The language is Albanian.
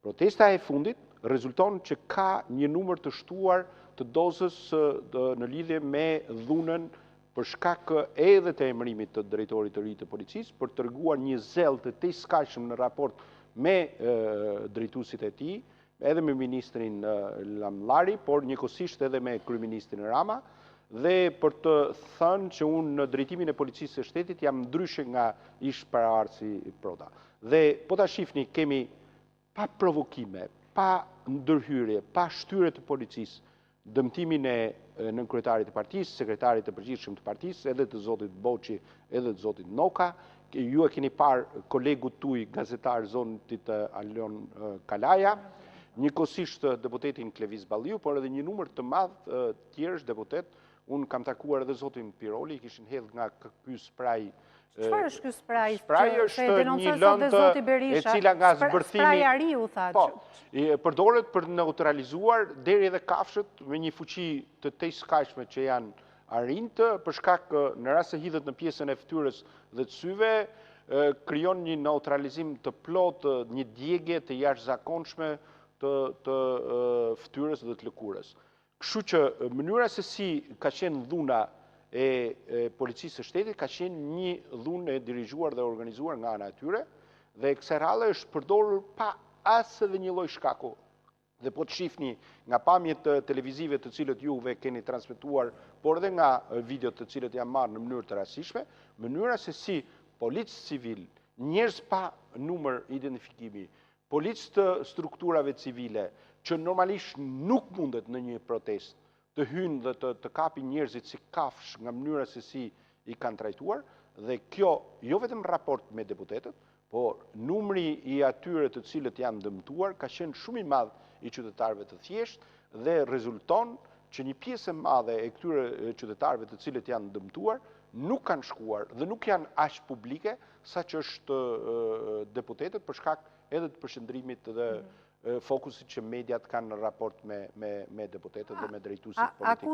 Protesta e fundit rezulton që ka një numër të shtuar të dozës në lidhje me dhunën për shkak edhe të emërimit të drejtorit të ri të policisë, për të treguar një zel të tejskajshëm në raport me drejtuesit e tij, edhe me ministrin Lamllari, por njëkohësisht edhe me kryeministrin Rama, dhe për të thënë që unë në drejtimin e policisë së shtetit jam ndryshe nga ish paraardhësi Proda. Dhe po ta shihni, kemi pa provokime, pa ndërhyrje, pa shtyre të policisë, dëmtimin e nënkryetarit të partisë, sekretarit të përgjithshëm të partisë, edhe të zotit Boçi, edhe të zotit Noka. Ju e keni parë kolegu tuaj gazetar zotit Alion Kalaja, njëkohësisht deputetin Klevis Balliu, por edhe një numër të madh tjerësh deputet. Unë kam takuar edhe zotin Piroli, kishin hedhur nga ky spraj. Çfarë është ky spraj? Spraj është një lëndë e cila nga zbërthimi... Spraj ariu, tha. Po, përdoret për neutralizuar deri edhe kafshët me një fuqi të tejskajshme që janë arinjtë, për shkak në rast se hidhet në pjesën e fytyrës dhe të syve, krijon një neutralizim të plotë, një djegje të jashtëzakonshme të fytyrës dhe të lëkurës. Kështu që mënyra se si ka qenë dhuna e policisë së shtetit ka qenë një dhunë e dirigjuar dhe organizuar nga ana e tyre, dhe kësaj radhe është përdorur pa as edhe një lloj shkaku. Dhe po të shihni nga pamjet televizive të cilët juve keni transmetuar, por edhe nga videot të cilët janë marrë në mënyrë të rastishme, mënyra se si policë civil, njerëz pa numër identifikimi, policë të strukturave civile, që normalisht nuk mundet në një protestë të hynë dhe të kapin njerëzit si kafsh nga mënyra se si i kanë trajtuar, dhe kjo jo vetëm raport me deputetët, por numri i atyre të cilët janë dëmtuar ka qenë shumë i madh i qytetarëve të thjeshtë dhe rezulton që një pjesë e madhe e këtyre qytetarëve të cilët janë dëmtuar nuk kanë shkuar dhe nuk janë aq publike sa që është deputetët, për shkak edhe të përshëndrimit dhe fokusit që mediat kanë në raport me deputetët dhe me drejtuesit politikë.